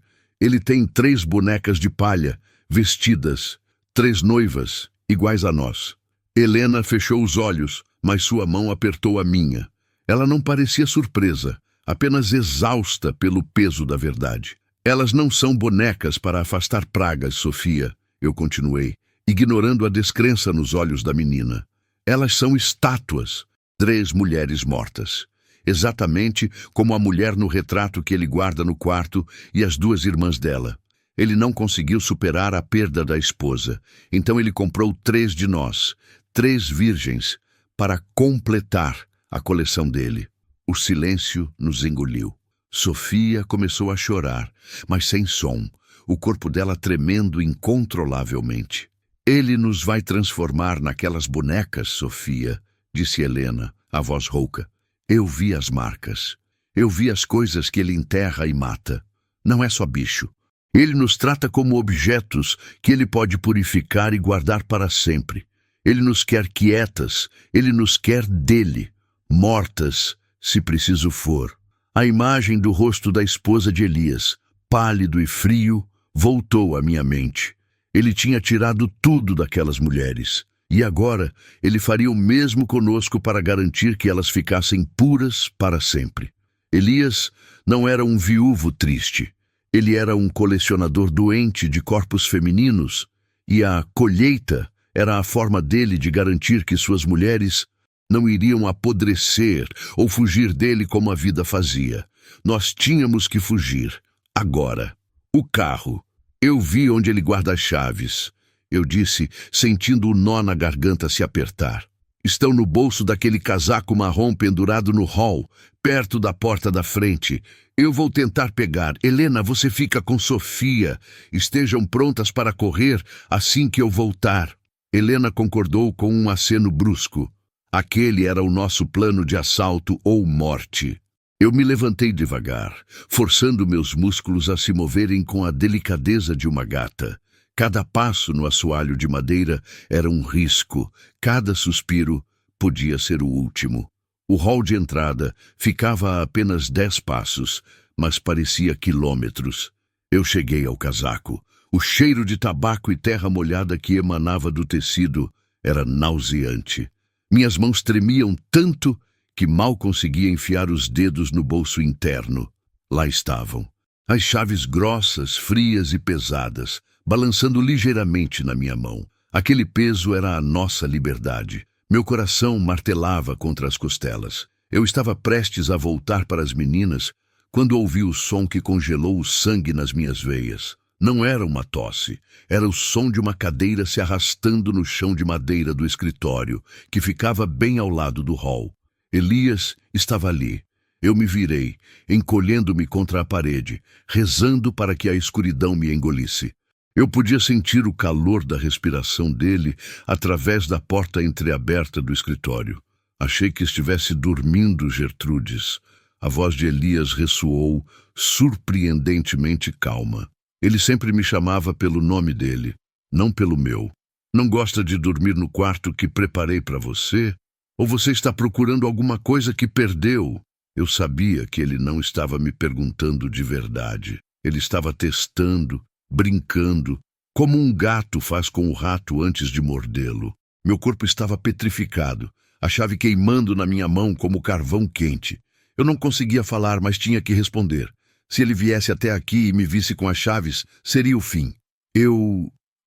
3 bonecas de palha, vestidas, 3 noivas, iguais a nós. Helena fechou os olhos, mas sua mão apertou a minha. Ela não parecia surpresa, apenas exausta pelo peso da verdade. Elas não são bonecas para afastar pragas, Sofia. Eu continuei, ignorando a descrença nos olhos da menina. Elas são estátuas, 3 mulheres mortas. Exatamente como a mulher no retrato que ele guarda no quarto e as 2 irmãs dela. Ele não conseguiu superar a perda da esposa, então ele comprou 3 de nós, 3 virgens, para completar a coleção dele. O silêncio nos engoliu. Sofia começou a chorar, mas sem som, o corpo dela tremendo incontrolavelmente. Ele nos vai transformar naquelas bonecas, Sofia, disse Helena, a voz rouca. Eu vi as marcas. Eu vi as coisas que ele enterra e mata. Não é só bicho. Ele nos trata como objetos que ele pode purificar e guardar para sempre. Ele nos quer quietas, ele nos quer dele, mortas, se preciso for. A imagem do rosto da esposa de Elias, pálido e frio, voltou à minha mente. Ele tinha tirado tudo daquelas mulheres. E agora ele faria o mesmo conosco para garantir que elas ficassem puras para sempre. Elias não era um viúvo triste. Ele era um colecionador doente de corpos femininos, e a colheita era a forma dele de garantir que suas mulheres não iriam apodrecer ou fugir dele como a vida fazia. Nós tínhamos que fugir. Agora. O carro. Eu vi onde ele guarda as chaves. Eu disse, sentindo o nó na garganta se apertar. Estão no bolso daquele casaco marrom pendurado no hall, perto da porta da frente. Eu vou tentar pegar. Helena, você fica com Sofia. Estejam prontas para correr assim que eu voltar. Helena concordou com um aceno brusco. Aquele era o nosso plano de assalto ou morte. Eu me levantei devagar, forçando meus músculos a se moverem com a delicadeza de uma gata. Cada passo no assoalho de madeira era um risco. Cada suspiro podia ser o último. O hall de entrada ficava a apenas 10 passos, mas parecia quilômetros. Eu cheguei ao casaco. O cheiro de tabaco e terra molhada que emanava do tecido era nauseante. Minhas mãos tremiam tanto que mal conseguia enfiar os dedos no bolso interno. Lá estavam. As chaves grossas, frias e pesadas, balançando ligeiramente na minha mão. Aquele peso era a nossa liberdade. Meu coração martelava contra as costelas. Eu estava prestes a voltar para as meninas quando ouvi o som que congelou o sangue nas minhas veias. Não era uma tosse, era o som de uma cadeira se arrastando no chão de madeira do escritório, que ficava bem ao lado do hall. Elias estava ali. Eu me virei, encolhendo-me contra a parede, rezando para que a escuridão me engolisse. Eu podia sentir o calor da respiração dele através da porta entreaberta do escritório. Achei que estivesse dormindo, Gertrudes. A voz de Elias ressoou, surpreendentemente calma. Ele sempre me chamava pelo nome dele, não pelo meu. Não gosta de dormir no quarto que preparei para você? Ou você está procurando alguma coisa que perdeu? Eu sabia que ele não estava me perguntando de verdade. Ele estava testando, brincando, como um gato faz com o rato antes de mordê-lo. Meu corpo estava petrificado, a chave queimando na minha mão como carvão quente. Eu não conseguia falar, mas tinha que responder. Se ele viesse até aqui e me visse com as chaves, seria o fim.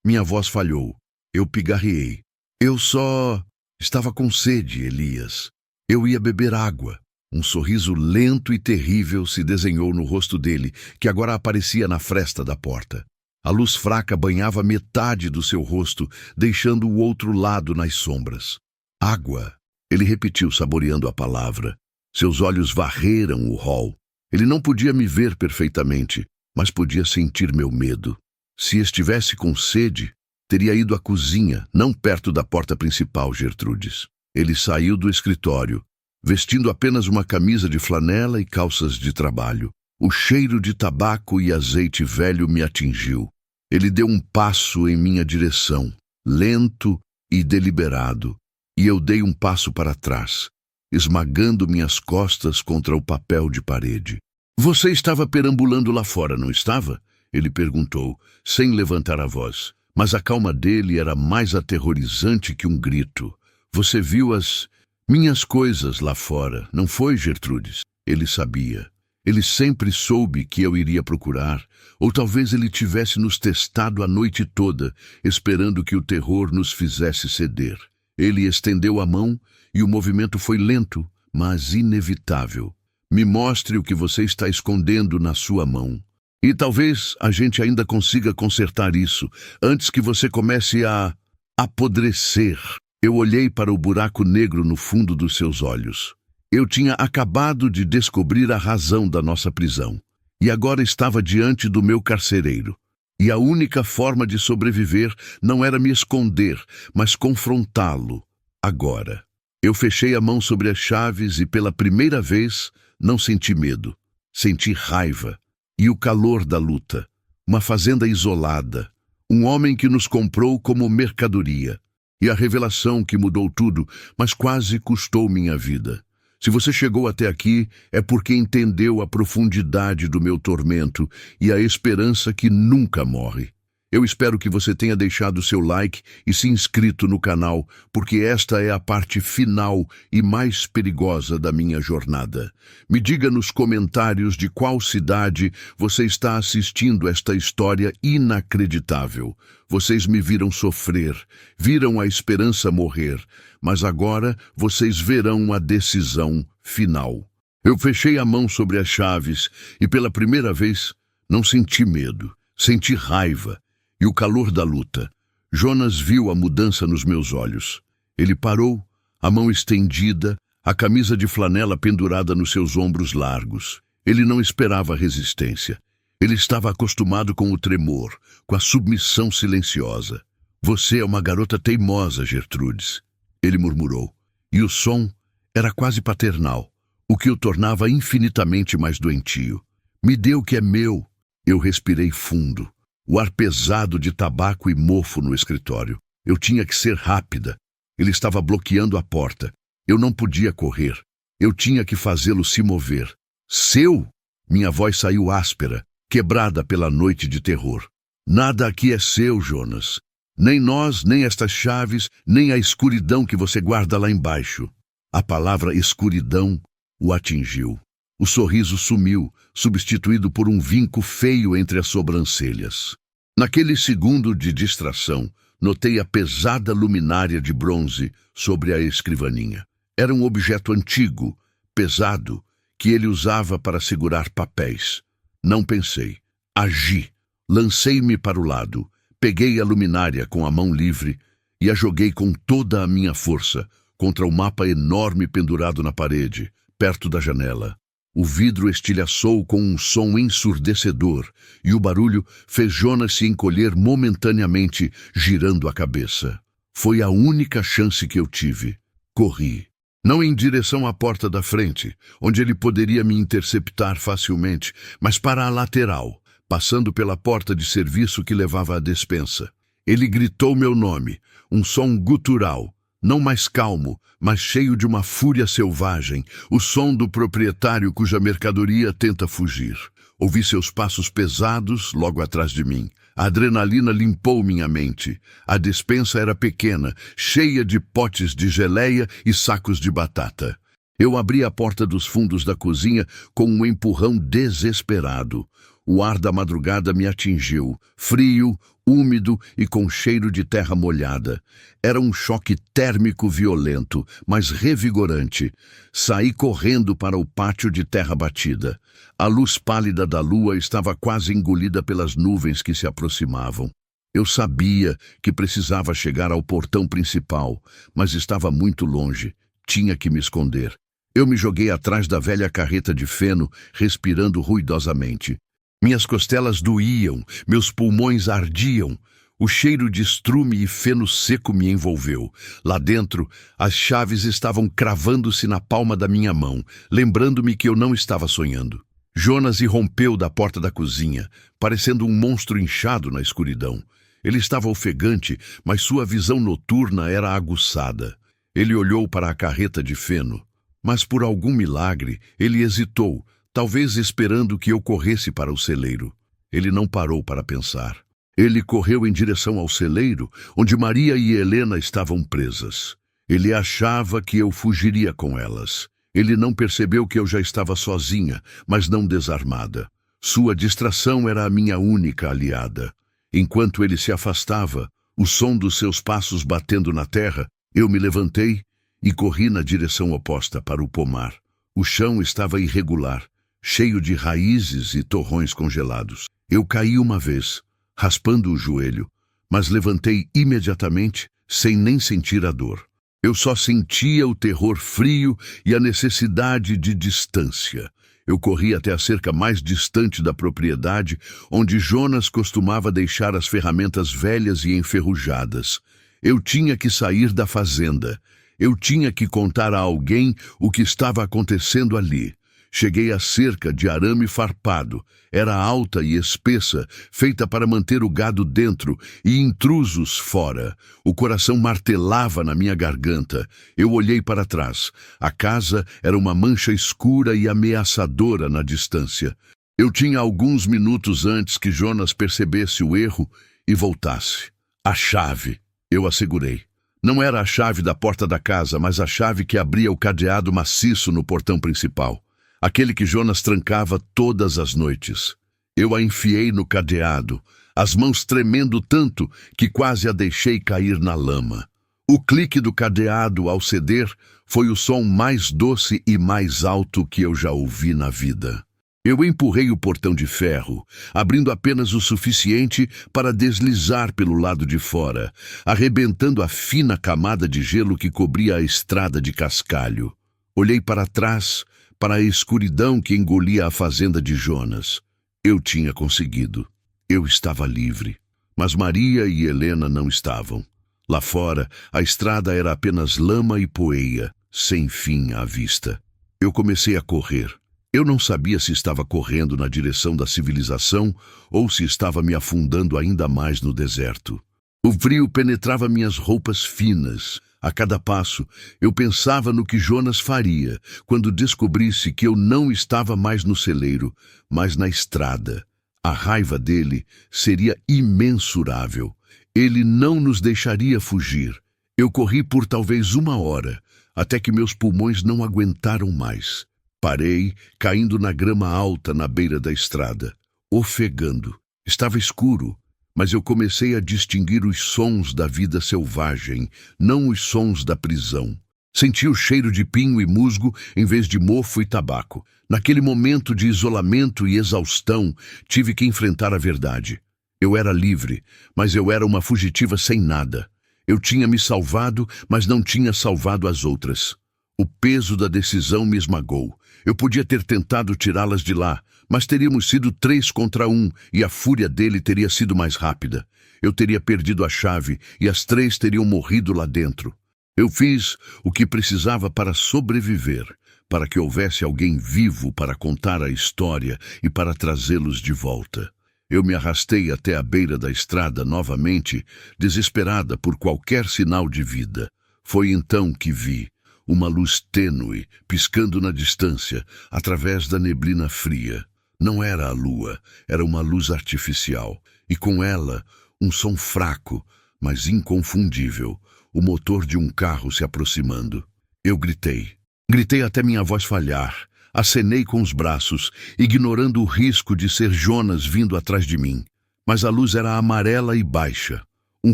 Minha voz falhou. Eu pigarreei. Eu só estava com sede, Elias. Eu ia beber água. Um sorriso lento e terrível se desenhou no rosto dele, que agora aparecia na fresta da porta. A luz fraca banhava metade do seu rosto, deixando o outro lado nas sombras. Água, ele repetiu, saboreando a palavra. Seus olhos varreram o hall. Ele não podia me ver perfeitamente, mas podia sentir meu medo. Se estivesse com sede, teria ido à cozinha, não perto da porta principal, Gertrudes. Ele saiu do escritório, vestindo apenas uma camisa de flanela e calças de trabalho. O cheiro de tabaco e azeite velho me atingiu. Ele deu um passo em minha direção, lento e deliberado, e eu dei um passo para trás, esmagando minhas costas contra o papel de parede. Você estava perambulando lá fora, não estava? Ele perguntou, sem levantar a voz. Mas a calma dele era mais aterrorizante que um grito. Você viu as minhas coisas lá fora, não foi, Gertrudes? Ele sabia. Ele sempre soube que eu iria procurar, ou talvez ele tivesse nos testado a noite toda, esperando que o terror nos fizesse ceder. Ele estendeu a mão e o movimento foi lento, mas inevitável. Me mostre o que você está escondendo na sua mão. E talvez a gente ainda consiga consertar isso antes que você comece a apodrecer. Eu olhei para o buraco negro no fundo dos seus olhos. Eu tinha acabado de descobrir a razão da nossa prisão. E agora estava diante do meu carcereiro. E a única forma de sobreviver não era me esconder, mas confrontá-lo. Agora. Eu fechei a mão sobre as chaves e pela primeira vez não senti medo. Senti raiva. E o calor da luta. Uma fazenda isolada. Um homem que nos comprou como mercadoria. E a revelação que mudou tudo, mas quase custou minha vida. Se você chegou até aqui, é porque entendeu a profundidade do meu tormento e a esperança que nunca morre. Eu espero que você tenha deixado seu like e se inscrito no canal, porque esta é a parte final e mais perigosa da minha jornada. Me diga nos comentários de qual cidade você está assistindo esta história inacreditável. Vocês me viram sofrer, viram a esperança morrer, mas agora vocês verão a decisão final. Eu fechei a mão sobre as chaves e pela primeira vez não senti medo, senti raiva. E o calor da luta. Jonas viu a mudança nos meus olhos. Ele parou, a mão estendida, a camisa de flanela pendurada nos seus ombros largos. Ele não esperava resistência. Ele estava acostumado com o tremor, com a submissão silenciosa. Você é uma garota teimosa, Gertrudes, ele murmurou. E o som era quase paternal, o que o tornava infinitamente mais doentio. Me dê o que é meu. Eu respirei fundo. O ar pesado de tabaco e mofo no escritório. Eu tinha que ser rápida. Ele estava bloqueando a porta. Eu não podia correr. Eu tinha que fazê-lo se mover. Seu? Minha voz saiu áspera, quebrada pela noite de terror. Nada aqui é seu, Jonas. Nem nós, nem estas chaves, nem a escuridão que você guarda lá embaixo. A palavra escuridão o atingiu. O sorriso sumiu, substituído por um vinco feio entre as sobrancelhas. Naquele segundo de distração, notei a pesada luminária de bronze sobre a escrivaninha. Era um objeto antigo, pesado, que ele usava para segurar papéis. Não pensei. Agi. Lancei-me para o lado, peguei a luminária com a mão livre e a joguei com toda a minha força contra o mapa enorme pendurado na parede, perto da janela. O vidro estilhaçou com um som ensurdecedor e o barulho fez Jonas se encolher momentaneamente, girando a cabeça. Foi a única chance que eu tive. Corri. Não em direção à porta da frente, onde ele poderia me interceptar facilmente, mas para a lateral, passando pela porta de serviço que levava à despensa. Ele gritou meu nome, um som gutural. Não mais calmo, mas cheio de uma fúria selvagem, o som do proprietário cuja mercadoria tenta fugir. Ouvi seus passos pesados logo atrás de mim. A adrenalina limpou minha mente. A despensa era pequena, cheia de potes de geleia e sacos de batata. Eu abri a porta dos fundos da cozinha com um empurrão desesperado. O ar da madrugada me atingiu, frio, úmido e com cheiro de terra molhada. Era um choque térmico violento, mas revigorante. Saí correndo para o pátio de terra batida. A luz pálida da lua estava quase engolida pelas nuvens que se aproximavam. Eu sabia que precisava chegar ao portão principal, mas estava muito longe. Tinha que me esconder. Eu me joguei atrás da velha carreta de feno, respirando ruidosamente. Minhas costelas doíam, meus pulmões ardiam. O cheiro de estrume e feno seco me envolveu. Lá dentro, as chaves estavam cravando-se na palma da minha mão, lembrando-me que eu não estava sonhando. Jonas irrompeu da porta da cozinha, parecendo um monstro inchado na escuridão. Ele estava ofegante, mas sua visão noturna era aguçada. Ele olhou para a carreta de feno, mas por algum milagre ele hesitou, talvez esperando que eu corresse para o celeiro. Ele não parou para pensar. Ele correu em direção ao celeiro, onde Maria e Helena estavam presas. Ele achava que eu fugiria com elas. Ele não percebeu que eu já estava sozinha, mas não desarmada. Sua distração era a minha única aliada. Enquanto ele se afastava, o som dos seus passos batendo na terra, eu me levantei e corri na direção oposta para o pomar. O chão estava irregular. cheio de raízes e torrões congelados. Eu caí uma vez, raspando o joelho, mas levantei imediatamente, sem nem sentir a dor. Eu só sentia o terror frio e a necessidade de distância. Eu corri até a cerca mais distante da propriedade, onde Jonas costumava deixar as ferramentas velhas e enferrujadas. Eu tinha que sair da fazenda. Eu tinha que contar a alguém o que estava acontecendo ali. Cheguei à cerca de arame farpado. Era alta e espessa, feita para manter o gado dentro e intrusos fora. O coração martelava na minha garganta. Eu olhei para trás. A casa era uma mancha escura e ameaçadora na distância. Eu tinha alguns minutos antes que Jonas percebesse o erro e voltasse. A chave, eu assegurei. Não era a chave da porta da casa, mas a chave que abria o cadeado maciço no portão principal. Aquele que Jonas trancava todas as noites. Eu a enfiei no cadeado, as mãos tremendo tanto que quase a deixei cair na lama. O clique do cadeado ao ceder foi o som mais doce e mais alto que eu já ouvi na vida. Eu empurrei o portão de ferro, abrindo apenas o suficiente para deslizar pelo lado de fora, arrebentando a fina camada de gelo que cobria a estrada de cascalho. Olhei para trás, para a escuridão que engolia a fazenda de Jonas. Eu tinha conseguido. Eu estava livre. Mas Maria e Helena não estavam. Lá fora, a estrada era apenas lama e poeira, sem fim à vista. Eu comecei a correr. Eu não sabia se estava correndo na direção da civilização ou se estava me afundando ainda mais no deserto. O frio penetrava minhas roupas finas. A cada passo, eu pensava no que Jonas faria quando descobrisse que eu não estava mais no celeiro, mas na estrada. A raiva dele seria imensurável. Ele não nos deixaria fugir. Eu corri por talvez 1 hora, até que meus pulmões não aguentaram mais. Parei, caindo na grama alta na beira da estrada, ofegando. Estava escuro, mas eu comecei a distinguir os sons da vida selvagem, não os sons da prisão. Senti o cheiro de pinho e musgo em vez de mofo e tabaco. Naquele momento de isolamento e exaustão, tive que enfrentar a verdade. Eu era livre, mas eu era uma fugitiva sem nada. Eu tinha me salvado, mas não tinha salvado as outras. O peso da decisão me esmagou. Eu podia ter tentado tirá-las de lá, mas teríamos sido 3 contra 1 e a fúria dele teria sido mais rápida. Eu teria perdido a chave e as 3 teriam morrido lá dentro. Eu fiz o que precisava para sobreviver, para que houvesse alguém vivo para contar a história e para trazê-los de volta. Eu me arrastei até a beira da estrada novamente, desesperada por qualquer sinal de vida. Foi então que vi uma luz tênue piscando na distância, através da neblina fria. Não era a lua, era uma luz artificial, e com ela um som fraco, mas inconfundível, o motor de um carro se aproximando. Eu gritei. Gritei até minha voz falhar. Acenei com os braços, ignorando o risco de ser Jonas vindo atrás de mim. Mas a luz era amarela e baixa, um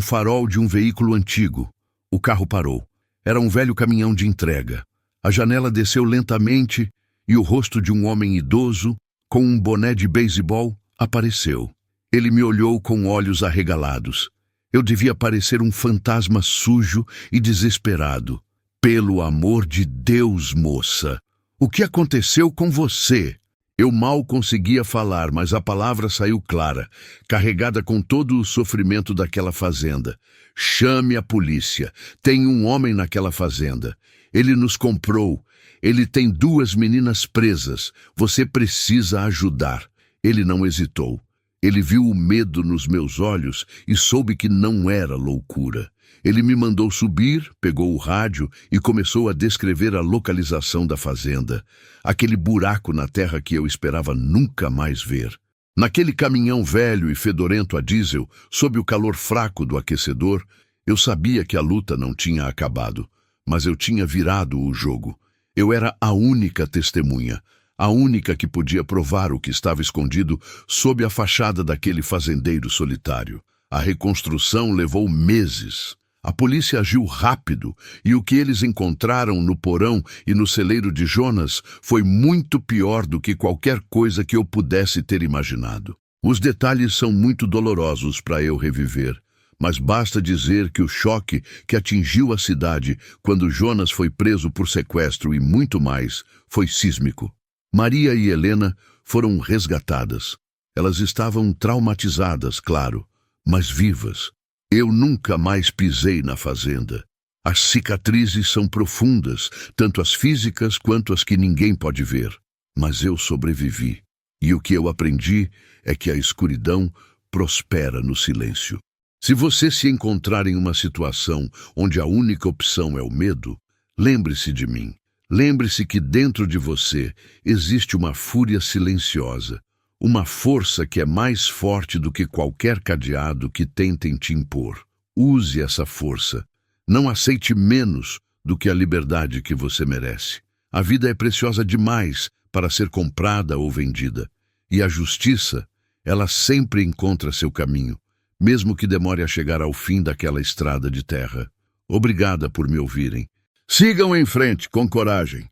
farol de um veículo antigo. O carro parou. Era um velho caminhão de entrega. A janela desceu lentamente e o rosto de um homem idoso, com um boné de beisebol, apareceu. Ele me olhou com olhos arregalados. Eu devia parecer um fantasma sujo e desesperado. Pelo amor de Deus, moça! O que aconteceu com você? Eu mal conseguia falar, mas a palavra saiu clara, carregada com todo o sofrimento daquela fazenda. Chame a polícia. Tem um homem naquela fazenda. Ele nos comprou. Ele tem 2 meninas presas. Você precisa ajudar. Ele não hesitou. Ele viu o medo nos meus olhos e soube que não era loucura. Ele me mandou subir, pegou o rádio e começou a descrever a localização da fazenda. Aquele buraco na terra que eu esperava nunca mais ver. Naquele caminhão velho e fedorento a diesel, sob o calor fraco do aquecedor, eu sabia que a luta não tinha acabado, mas eu tinha virado o jogo. Eu era a única testemunha, a única que podia provar o que estava escondido sob a fachada daquele fazendeiro solitário. A reconstrução levou meses. A polícia agiu rápido e o que eles encontraram no porão e no celeiro de Jonas foi muito pior do que qualquer coisa que eu pudesse ter imaginado. Os detalhes são muito dolorosos para eu reviver, mas basta dizer que o choque que atingiu a cidade quando Jonas foi preso por sequestro e muito mais foi sísmico. Maria e Helena foram resgatadas. Elas estavam traumatizadas, claro, mas vivas. Eu nunca mais pisei na fazenda. As cicatrizes são profundas, tanto as físicas quanto as que ninguém pode ver. Mas eu sobrevivi. E o que eu aprendi é que a escuridão prospera no silêncio. Se você se encontrar em uma situação onde a única opção é o medo, lembre-se de mim. Lembre-se que dentro de você existe uma fúria silenciosa, uma força que é mais forte do que qualquer cadeado que tentem te impor. Use essa força. Não aceite menos do que a liberdade que você merece. A vida é preciosa demais para ser comprada ou vendida. E a justiça, ela sempre encontra seu caminho, mesmo que demore a chegar ao fim daquela estrada de terra. Obrigada por me ouvirem. Sigam em frente, com coragem.